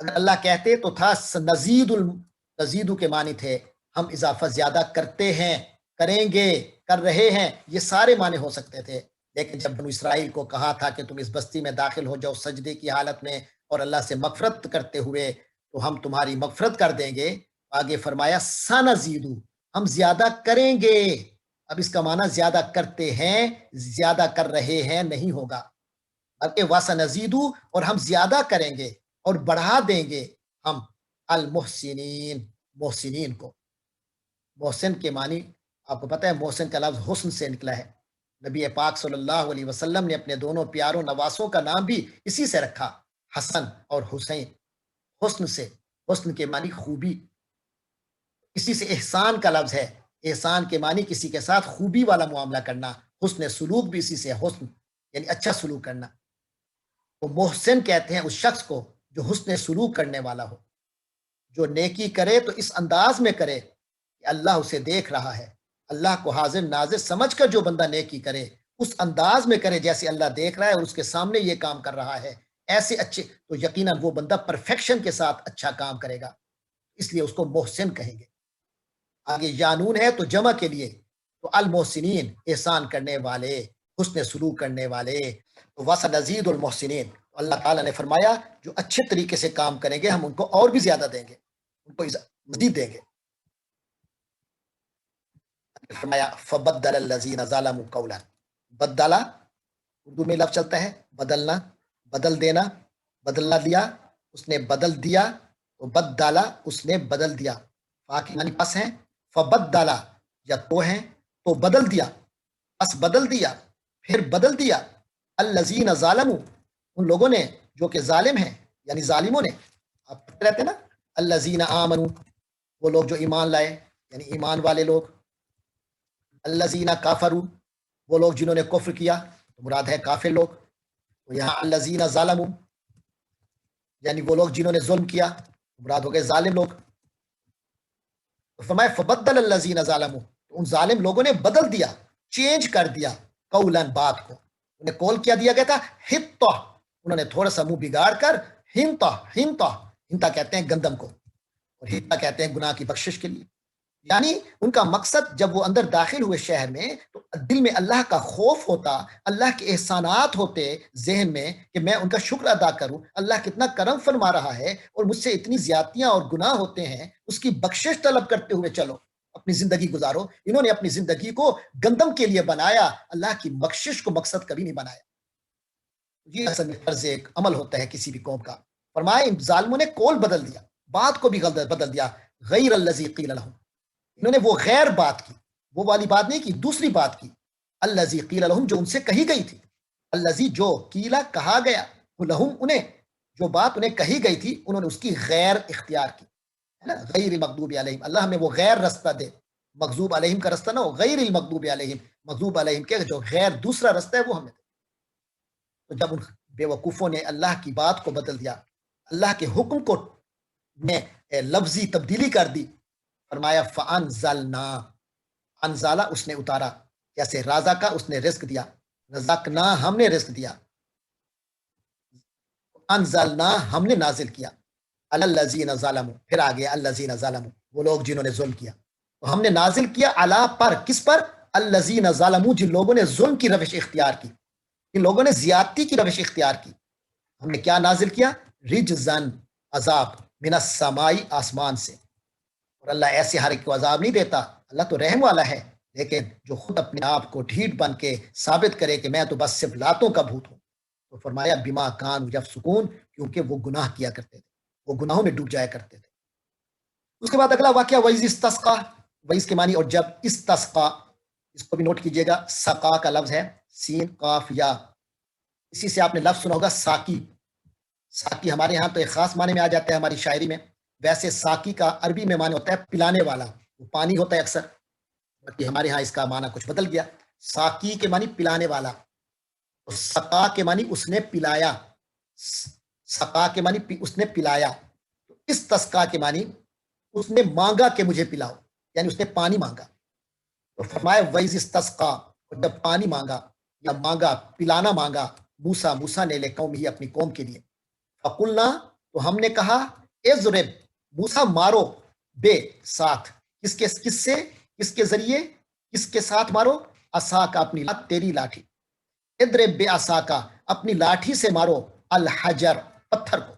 اگر اللہ کہتے تو تھا نزید کے معنی تھے ہم اضافہ زیادہ کرتے ہیں، کریں گے، کر رہے ہیں، یہ سارے معنی ہو سکتے تھے. لیکن جب بنو اسرائیل کو کہا تھا کہ تم اس بستی میں داخل ہو جاؤ سجدے کی حالت میں اور اللہ سے مغفرت کرتے ہوئے، تو ہم تمہاری مغفرت کر دیں گے. آگے فرمایا سنزیدو، ہم زیادہ کریں گے. اب اس کا معنی زیادہ کرتے ہیں، زیادہ کر رہے ہیں نہیں ہوگا، بلکہ وسنزیدو، اور ہم زیادہ کریں گے اور بڑھا دیں گے ہم المحسنین، محسنین کو. محسن کے معنی آپ کو پتہ ہے، محسن کا لفظ حسن سے نکلا ہے. نبی پاک صلی اللہ علیہ وسلم نے اپنے دونوں پیاروں نواسوں کا نام بھی اسی سے رکھا، حسن اور حسین. حسن سے، حسن کے معنی خوبی. اسی سے احسان کا لفظ ہے، احسان کے معنی کسی کے ساتھ خوبی والا معاملہ کرنا. حسن سلوک بھی اسی سے، حسن یعنی اچھا سلوک کرنا. تو محسن کہتے ہیں اس شخص کو جو حسن سلوک کرنے والا ہو، جو نیکی کرے تو اس انداز میں کرے کہ اللہ اسے دیکھ رہا ہے. اللہ کو حاضر ناظر سمجھ کر جو بندہ نیکی کرے اس انداز میں کرے جیسے اللہ دیکھ رہا ہے اور اس کے سامنے یہ کام کر رہا ہے، ایسے اچھے، تو یقیناً وہ بندہ پرفیکشن کے ساتھ اچھا کام کرے گا، اس لیے اس کو محسن کہیں گے. آگے یانون ہے تو جمع کے لیے، تو المحسنین احسان کرنے والے، حسن سلوک کرنے والے. وسنزید المحسنین، اللہ تعالیٰ نے فرمایا جو اچھے طریقے سے کام کریں گے ہم ان کو اور بھی زیادہ دیں گے، ان کو مزید دیں گے. فرمایا فبدل الذین ظلموا قولا، بدلا اردو میں لفظ چلتا ہے بدلنا، بدل دینا، بدلنا دیا، اس نے بدل دیا، تو بدلا اس نے بدل دیا. باقی معنی پس ہیں، فبدلا یا تو ہیں تو بدل دیا، پس بدل دیا، پھر بدل دیا. الذین ظالموا، ان لوگوں نے جو کہ ظالم ہیں، یعنی ظالموں نے. آپ پڑھتے رہتے نا الذین آمنوا، وہ لوگ جو ایمان لائے یعنی ایمان والے لوگ. الذین کافروا، وہ لوگ جنہوں نے کفر کیا، تو مراد ہے کافر لوگ. تو یہاں الذین ظلموا یعنی وہ لوگ جنہوں نے ظلم کیا، مراد ہو گئے ظالم لوگ. فرمایا فبدل الذین ظلموا، تو ان ظالم لوگوں نے بدل دیا، چینج کر دیا قولا بات کو. انہیں کول کیا دیا گیا تھا ہتہ، انہوں نے تھوڑا سا منہ بگاڑ کر ہنتا، ہنتا، ہنتا کہتے ہیں گندم کو، اور ہنتا کہتے ہیں گناہ کی بخشش کے لیے. یعنی ان کا مقصد جب وہ اندر داخل ہوئے شہر میں تو دل میں اللہ کا خوف ہوتا، اللہ کے احسانات ہوتے ذہن میں کہ میں ان کا شکر ادا کروں، اللہ کتنا کرم فرما رہا ہے اور مجھ سے اتنی زیادتیاں اور گناہ ہوتے ہیں، اس کی بخشش طلب کرتے ہوئے چلو اپنی زندگی گزارو. انہوں نے اپنی زندگی کو گندم کے لیے بنایا، اللہ کی بخشش کو مقصد کبھی نہیں بنایا. یہ اصل میں طرز ایک عمل ہوتا ہے کسی بھی قوم کا. فرمایا ان ظالموں نے کول بدل دیا، بات کو بھی بدل دیا. غیر الذی قیل لہم، انہوں نے وہ غیر بات کی، وہ والی بات نہیں کی، دوسری بات کی. الذی قیل لہم، جو ان سے کہی گئی تھی. الذی جو، قیلا کہا گیا، لہم انہیں، جو بات انہیں کہی گئی تھی انہوں نے اس کی غیر اختیار کی، ہے نا. غیر مغضوب علیہم، اللہ ہمیں وہ غیر راستہ دے. مغضوب علیہم کا رستہ نہ ہو، غیر المغضوب علیہم، مغضوب علیہم کے جو غیر دوسرا رستہ ہے وہ ہمیں دے۔ تو جب ان بے وقوفوں نے اللہ کی بات کو بدل دیا، اللہ کے حکم کو میں لفظی تبدیلی کر دی، فرمایا فانزلنا، انزالہ اس نے اتارا، جیسے رازا کا اس نے رزق دیا، رزقنا ہم نے رزق دیا، انزلنا ہم نے نازل کیا، الذین ظلموا پھر آگے الذین ظلموا وہ لوگ جنہوں نے ظلم کیا، تو ہم نے نازل کیا علی پر، کس پر؟ الذین ظلموا جن لوگوں نے ظلم کی روش اختیار کی، جن لوگوں نے زیادتی کی روش اختیار کی، ہم نے کیا نازل کیا؟ رجزن عذاب من السماء آسمان سے۔ اور اللہ ایسے ہر ایک کو عذاب نہیں دیتا، اللہ تو رحم والا ہے، لیکن جو خود اپنے آپ کو ڈھیٹ بن کے ثابت کرے کہ میں تو بس صرف لاتوں کا بھوت ہوں، تو فرمایا بما کان یفسقون، کیونکہ وہ گناہ کیا کرتے تھے، وہ گناہوں میں ڈوب جایا کرتے تھے۔ اس کے بعد اگلا واقعہ وَإِذِ اسْتَسْقَىٰ، وَإِذ کے معنی اور جب، استسقا اس کو بھی نوٹ کیجئے گا، سقا کا لفظ ہے سین قاف یا، اسی سے آپ نے لفظ سنا ہوگا ساقی، ساقی ہمارے ہاں تو ایک خاص معنی میں آ جاتا ہے ہماری شاعری میں، ویسے ساقی کا عربی میں معنی ہوتا ہے پلانے والا، وہ پانی ہوتا ہے اکثر، بلکہ ہمارے ہاں اس کا معنی کچھ بدل گیا، ساقی کے معنی پلانے والا، سقا کے معنی اس نے پلایا، سقا کے معنی اس نے پلایا، استسقا کے معنی اس نے مانگا کہ مجھے پلاؤ، یعنی اس نے پانی مانگا، تو فرمایا وَإِذِ اسْتَسْقَىٰ جب پانی مانگا یا مانگا پلانا مانگا، موسیٰ نے لقومہ اپنی قوم کے لیے، فَقُلْنَا تو ہم نے کہا اضرب موسیٰ مارو، بے ساتھ، کس کے ذریعے، کس کے ساتھ مارو؟ عصاک اپنی تیری لاٹھی، اضرب بے عصاک اپنی لاٹھی سے مارو، الحجر پتھر کو،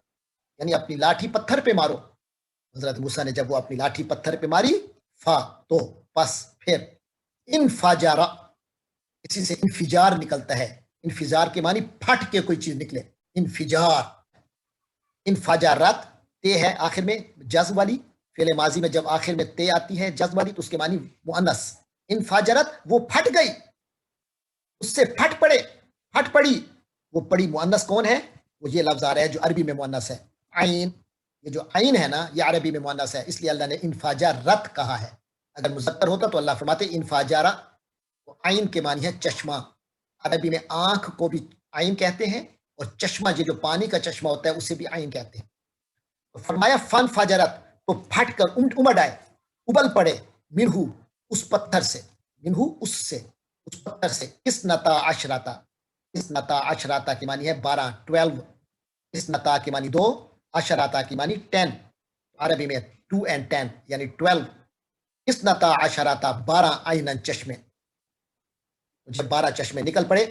یعنی اپنی لاٹھی پتھر پہ مارو۔ حضرت موسیٰ نے جب وہ اپنی لاٹھی پتھر پہ ماری، فا تو پس پھر، انفجر اسی سے انفجار نکلتا ہے، انفجار کے معنی پھٹ کے کوئی چیز نکلے، انفجار، انفجارات تے ہے آخر میں جزم والی، فعل ماضی میں جب آخر میں تے آتی ہے جزم والی تو اس کے معنی مؤنث، انفجرت وہ پھٹ گئی، اس سے پھٹ پڑی، وہ پڑی مؤنث کون ہے؟ وہ یہ لفظ آ رہا ہے جو عربی میں مؤنث ہے، عین، یہ جو عین ہے نا یہ عربی میں مؤنث ہے، اس لیے اللہ نے انفجرت کہا ہے، اگر مذکر ہوتا تو اللہ فرماتے انفجارہ، عین کے معنی ہے چشمہ، عربی میں آنکھ کو بھی عین کہتے ہیں، اور چشمہ یہ جو پانی کا چشمہ ہوتا ہے اسے بھی عین کہتے ہیں۔ تو فرمایا فن فجرت تو پھٹ کر امڑ آئے، ابل پڑے، منہو اس پتھر سے، منہو اس پتھر سے، اسنتا عشراتا کی معنی ہے 12، 12، اسنتا کی معنی 2، عشراتا کی معنی 10، عربی میں 2 and 10 یعنی 12، اسنتا عشراتا 12 عینن چشمے، جب 12 چشمے نکل پڑے،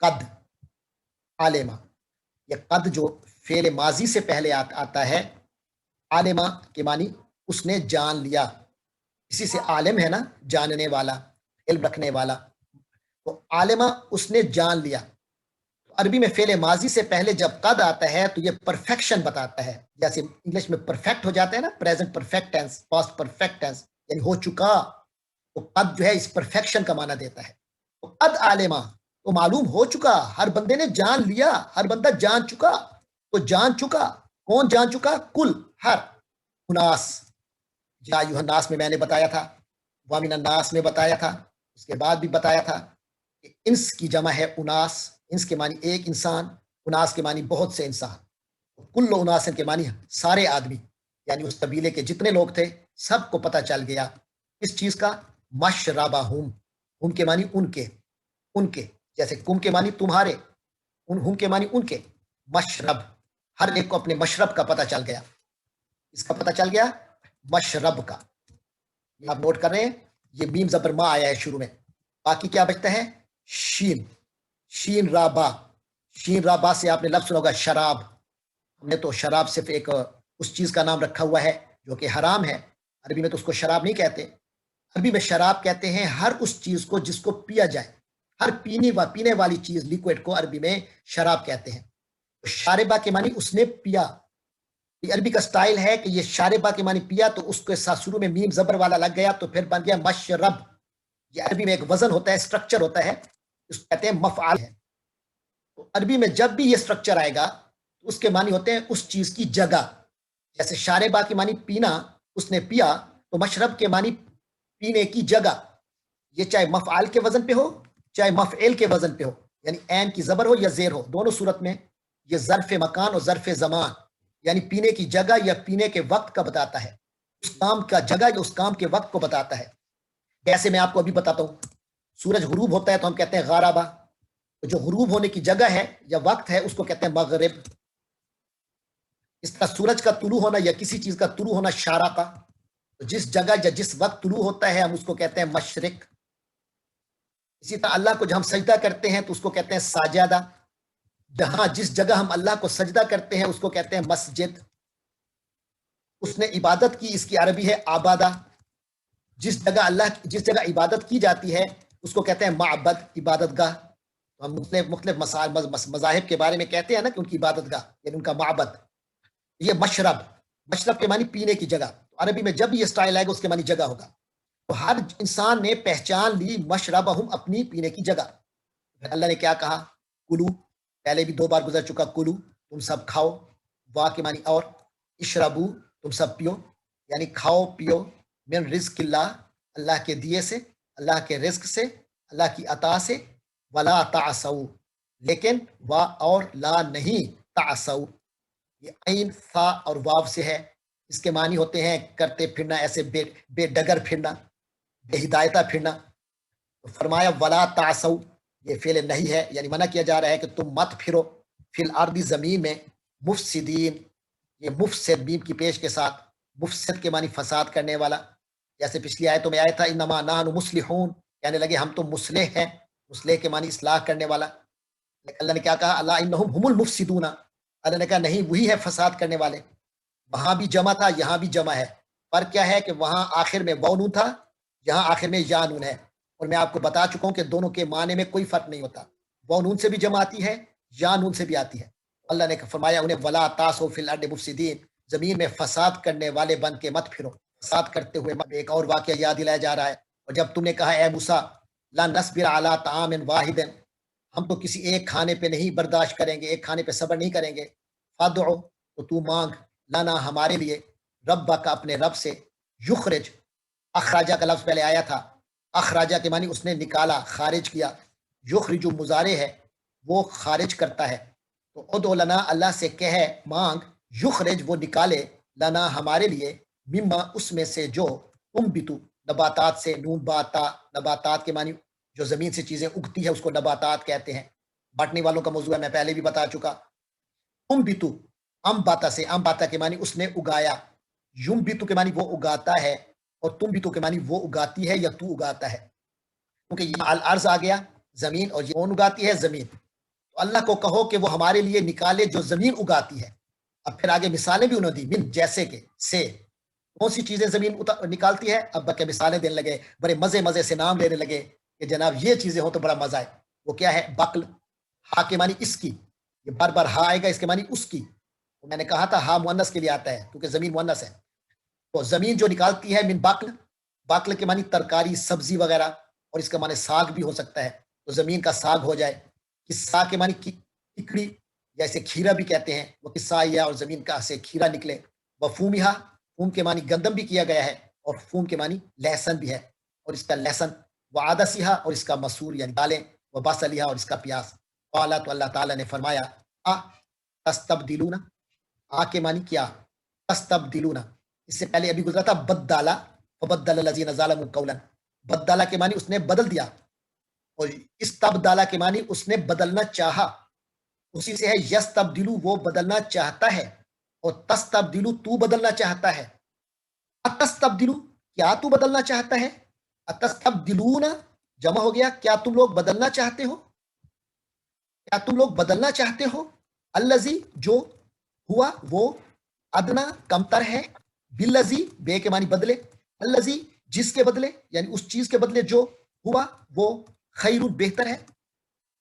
قد عالمہ، یہ قد جو فعل ماضی سے پہلے آتا ہے، عالمہ کے معنی اس نے جان لیا، اسی سے عالم ہے نا جاننے والا، علم رکھنے والا، تو عالمہ اس نے جان لیا، عربی میں فعل ماضی سے پہلے جب قد آتا ہے تو یہ پرفیکشن بتاتا ہے، جیسے انگلش میں پرفیکٹ ہو جاتا ہے نا، present perfect tense, past perfect tense, یعنی ہو چکا، تو قد جو ہے اس پرفیکشن کا معنی دیتا ہے، تو قد عالمہ تو معلوم ہو چکا، ہر بندے نے جان لیا، ہر بندہ جان چکا، تو جان چکا، کون جان چکا؟ کل، ہر، اناس، یا ایھا الناس میں نے بتایا تھا، وامن الناس میں بتایا تھا، اس کے بعد بھی بتایا تھا کہ انس کی جمع ہے اناس، انس کے معنی ایک انسان، اناس کے معنی بہت سے انسان، کل اناسن کے معنی سارے آدمی، یعنی اس قبیلے کے جتنے لوگ تھے سب کو پتہ چل گیا اس چیز کا، مشربہم، ہم کے معنی ان کے، جیسے کم کے معنی تمہارے، ہم کے معنی ان کے، مشرب، ہر ایک کو اپنے مشرب کا پتہ چل گیا، اس کا پتہ چل گیا مشرب کا، یہ آپ نوٹ کر رہے ہیں، یہ میم زبر ما آیا ہے شروع میں، باقی کیا بچتا ہے؟ شین رابا سے آپ نے لفظ سنا ہوگا شراب، ہم نے تو شراب صرف ایک اس چیز کا نام رکھا ہوا ہے جو کہ حرام ہے، عربی میں تو اس کو شراب نہیں کہتے، عربی میں شراب کہتے ہیں ہر اس چیز کو جس کو پیا جائے، ہر پینے والی چیز لیکوئڈ کو عربی میں شراب کہتے ہیں، تو شاربہ کے معنی اس نے پیا، یہ عربی کا سٹائل ہے کہ یہ شاربہ کے معنی پیا، تو اس کے ساتھ شروع میں میم زبر والا لگ گیا تو پھر بن گیا مشرب، یہ عربی میں ایک وزن ہوتا ہے، سٹرکچر ہوتا ہے، اس کو کہتے ہیں مفعال ہے، تو عربی میں جب بھی یہ سٹرکچر آئے گا تو اس کے معنی ہوتے ہیں اس چیز کی جگہ، جیسے شاربہ کے معنی پینا، اس نے پیا، تو مشرب کے معنی پینے کی جگہ، یہ چاہے مفعال کے وزن پہ ہو چاہے مفعل کے وزن پہ ہو، یعنی عین کی زبر ہو یا زیر ہو، دونوں صورت میں یہ ظرف مکان اور ظرف زمان، یعنی پینے کی جگہ یا پینے کے وقت کا بتاتا ہے، اس کام کا جگہ یا اس کام کے وقت کو بتاتا ہے۔ جیسے میں آپ کو ابھی بتاتا ہوں، سورج غروب ہوتا ہے تو ہم کہتے ہیں غاربہ، تو جو غروب ہونے کی جگہ ہے یا وقت ہے اس کو کہتے ہیں مغرب۔ اس طرح سورج کا طلوع ہونا یا کسی چیز کا طلوع ہونا شارقہ، تو جس جگہ یا جس وقت طلوع ہوتا ہے ہم اس کو کہتے ہیں مشرق۔ اسی طرح اللہ کو جب ہم سجدہ کرتے ہیں تو اس کو کہتے ہیں ساجدہ، جہاں جس جگہ ہم اللہ کو سجدہ کرتے ہیں اس کو کہتے ہیں مسجد۔ اس نے عبادت کی، اس کی عربی ہے عبادہ۔ جس جگہ عبادت کی جاتی ہے اس کو کہتے ہیں معبد، عبادت گاہ۔ ہم مختلف مذاہب کے بارے میں کہتے ہیں نا کہ ان کی عبادت گاہ یعنی ان کا معبد۔ یہ مشرب کے معنی پینے کی جگہ، تو عربی میں جب یہ اسٹائل آئے گا اس کے معنی جگہ ہوگا۔ تو ہر انسان نے پہچان لی مشربہم، اپنی پینے کی جگہ۔ اللہ نے کیا کہا؟ کلو، پہلے بھی 2 بار گزر چکا، کلو تم سب کھاؤ، وا کے معنی اور، اشربو تم سب پیو، یعنی کھاؤ پیو، من رزق اللہ، اللہ کے دیے سے، اللہ کے رزق سے، اللہ کی عطا سے، ولا تعصوا، لیکن وا اور لا نہیں، تعصوا یہ عین فا اور واو سے ہے، اس کے معنی ہوتے ہیں کرتے پھرنا، ایسے بے ڈگر پھرنا، بے ہدایتہ پھرنا۔ تو فرمایا ولا تعصوا، یہ فعل نہیں ہے، یعنی منع کیا جا رہا ہے کہ تم مت پھرو فی الارض، زمین میں، مفسدین، یہ مفسد میم کی پیش کے ساتھ، مفسد کے معنی فساد کرنے والا، جیسے پچھلی آیتوں میں آیا تھا انما نحن مصلحون، کہنے لگے ہم تو مصلح ہیں، مصلح کے معنی اصلاح کرنے والا۔ اللہ نے کیا کہا؟ اللہ انہم هم المفسدون، اللہ نے کہا نہیں وہی ہے فساد کرنے والے۔ وہاں بھی جمع تھا یہاں بھی جمع ہے، فرق کیا ہے کہ وہاں آخر میں واو نون تھا، یہاں آخر میں یا نون ہے، اور میں آپ کو بتا چکا ہوں کہ دونوں کے معنی میں کوئی فرق نہیں ہوتا، واو نون سے بھی جمع آتی ہے یا نون سے بھی آتی ہے۔ اللہ نے فرمایا انہیں ولا تعصوا فی الارض مفسدین، زمین میں فساد کرنے والے بن کے مت پھرو، فساد کرتے ہوئے۔ ایک اور واقعہ یاد دلایا جا رہا ہے، اور جب تم نے کہا اے موسیٰ لا نصبر علی طعام واحد، ہم تو کسی ایک کھانے پہ نہیں برداشت کریں گے، ایک کھانے پہ صبر نہیں کریں گے، فادعو تو تو مانگ، لنا ہمارے لیے، ربک کا اپنے رب سے، یخرج، اخراجہ کا لفظ پہلے آیا تھا، اخراجہ کے معنی اس نے نکالا، خارج کیا، یخرج مضارع ہے وہ خارج کرتا ہے، تو ادعو لنا اللہ سے کہے مانگ، یخرج وہ نکالے، لنا ہمارے لیے، مما اس میں سے جو، بتو نباتات سے، نون باتا، نباتات کے معنی جو زمین سے چیزیں اگتی ہے اس کو نباتات کہتے ہیں، باٹنی والوں کا موضوع ہے، میں پہلے بھی بتا چکا۔ بتو ام باتا سے، ام باتا کے معنی اس نے اگایا، یم بتو کے معنی وہ اگاتا ہے، اور تم بتو کے معنی وہ اگاتی ہے یا تو اگاتا ہے، کیونکہ یہ الارض آ گیا زمین، اور یہ کون اگاتی ہے؟ زمین۔ تو اللہ کو کہو کہ وہ ہمارے لیے نکالے جو زمین اگاتی ہے۔ اب پھر آگے مثالیں بھی انہوں نے دی، من جیسے کہ، سے، کون سی چیزیں زمین نکالتی ہے؟ اب کے مثالیں دینے لگے، بڑے مزے سے نام لینے لگے کہ جناب یہ چیزیں ہوں تو بڑا مزہ ہے۔ وہ کیا ہے؟ بقل، ہا کے معنی اس کی، یہ بار بار ہا آئے گا، اس کے معنی اس کی، تو میں نے کہا تھا ہا مؤنث کے لیے آتا ہے کیونکہ زمین مؤنث ہے، تو زمین جو نکالتی ہے من بقل، بقل کے معنی ترکاری، سبزی وغیرہ، اور اس کا معنی ساگ بھی ہو سکتا ہے، تو زمین کا ساگ ہو جائے، قصہ کے معنی ککڑی، جیسے کھیرا بھی کہتے ہیں، وہ قصہ یا اور زمین کا سے کھیرا نکلے، وفومہا، فوم کے معنی گندم بھی کیا گیا ہے، اور فوم کے معنی لہسن بھی ہے، اور اس کا لہسن، وعدسیہا اور اس کا مسور یعنی دالیں، وبصلیہا اور اس کا پیاز۔ قال تو اللہ تعالیٰ نے فرمایا تستبدلون، کے معنی کیا؟ تستبدلون، اس سے پہلے ابھی گزرا تھا بدالا، فبدل الذین ظلموا قولا، بدالا کے معنی اس نے بدل دیا، اور استبدالا کے معنی اس نے بدلنا چاہا، اسی سے ہے یستبدلو وہ بدلنا چاہتا ہے، اور تستبدلو تو بدلنا چاہتا ہے، اتستبدلو کیا تو بدلنا چاہتا ہے، اتستبدلون جمع ہو گیا کیا تم لوگ بدلنا چاہتے ہو، کیا تم لوگ بدلنا چاہتے ہو، الذی جو، ہوا وہ، ادنا کمتر ہے، بالذی بے کے معنی بدلے، الذی جس کے بدلے یعنی اس چیز کے بدلے جو، ہوا وہ، خیر بہتر ہے،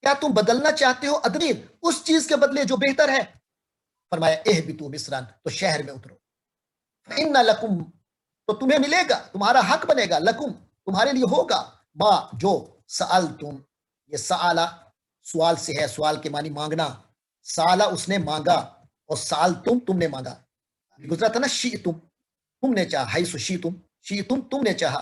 کیا تم بدلنا چاہتے ہو ادنی اس چیز کے بدلے جو بہتر ہے؟ فرمایا اہبطوا مصرا، تو شہر میں اترو، فإن لکم تو تمہیں ملے گا، تمہارا حق بنے گا، لکم تمہارے لیے ہوگا، ما جو، سألتم، یہ سآلہ سوال سے ہے، سوال کے معنی مانگنا، سالہ اس نے مانگا، اور سالتم تم نے مانگا، گزرا تھا نا شئتم، تم نے چاہا، حیث شئتم، شئتم تم نے چاہا،